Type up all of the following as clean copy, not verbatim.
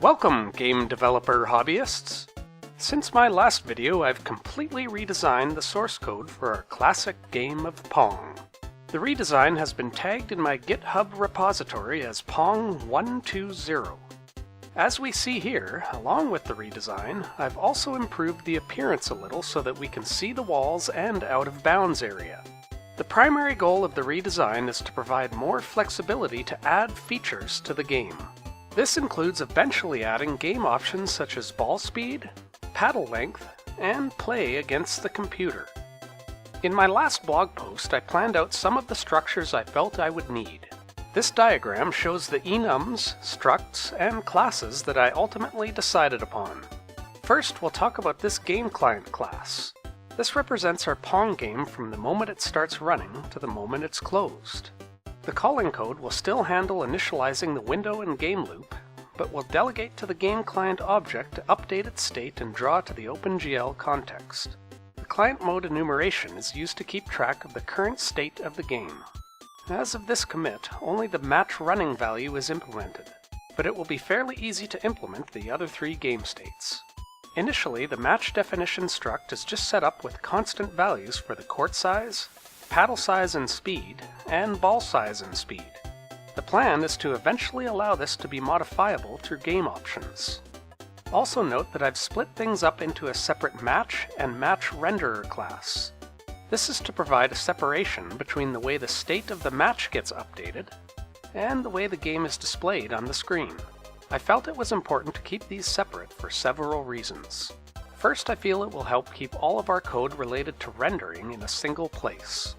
Welcome, game developer hobbyists! Since my last video, I've completely redesigned the source code for our classic game of Pong. The redesign has been tagged in my GitHub repository as Pong 120. As we see here, along with the redesign, I've also improved the appearance a little so that we can see the walls and out-of-bounds area. The primary goal of the redesign is to provide more flexibility to add features to the game. This includes eventually adding game options such as ball speed, paddle length, and play against the computer. In my last blog post, I planned out some of the structures I felt I would need. This diagram shows the enums, structs, and classes that I ultimately decided upon. First, we'll talk about this game client class. This represents our Pong game from the moment it starts running to the moment it's closed. The calling code will still handle initializing the window and game loop, but will delegate to the game client object to update its state and draw to the OpenGL context. The client mode enumeration is used to keep track of the current state of the game. As of this commit, only the match running value is implemented, but it will be fairly easy to implement the other three game states. Initially, the match definition struct is just set up with constant values for the court size, paddle size and speed, and ball size and speed. The plan is to eventually allow this to be modifiable through game options. Also note that I've split things up into a separate match and match renderer class. This is to provide a separation between the way the state of the match gets updated and the way the game is displayed on the screen. I felt it was important to keep these separate for several reasons. First, I feel it will help keep all of our code related to rendering in a single place.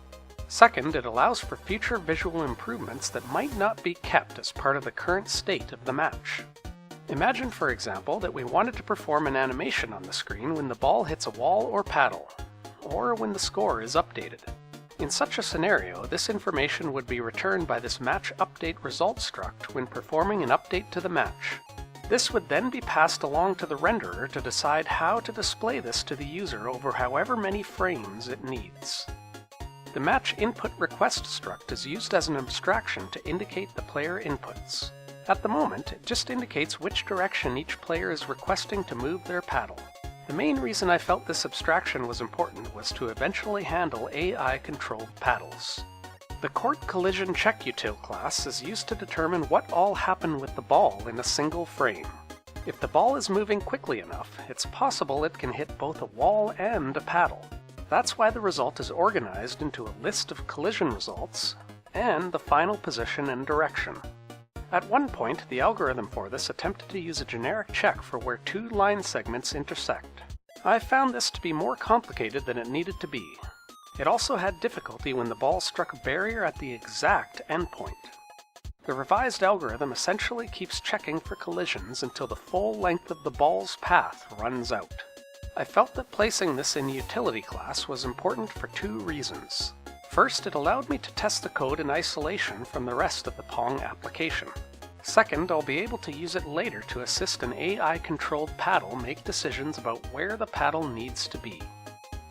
Second, it allows for future visual improvements that might not be kept as part of the current state of the match. Imagine, for example, that we wanted to perform an animation on the screen when the ball hits a wall or paddle, or when the score is updated. In such a scenario, this information would be returned by this match update result struct when performing an update to the match. This would then be passed along to the renderer to decide how to display this to the user over however many frames it needs. The match input request struct is used as an abstraction to indicate the player inputs. At the moment, it just indicates which direction each player is requesting to move their paddle. The main reason I felt this abstraction was important was to eventually handle AI-controlled paddles. The court collision check util class is used to determine what all happened with the ball in a single frame. If the ball is moving quickly enough, it's possible it can hit both a wall and a paddle. That's why the result is organized into a list of collision results and the final position and direction. At one point, the algorithm for this attempted to use a generic check for where two line segments intersect. I found this to be more complicated than it needed to be. It also had difficulty when the ball struck a barrier at the exact endpoint. The revised algorithm essentially keeps checking for collisions until the full length of the ball's path runs out. I felt that placing this in utility class was important for two reasons. First, it allowed me to test the code in isolation from the rest of the Pong application. Second, I'll be able to use it later to assist an AI-controlled paddle make decisions about where the paddle needs to be.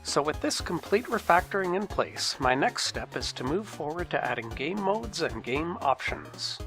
So with this complete refactoring in place, my next step is to move forward to adding game modes and game options.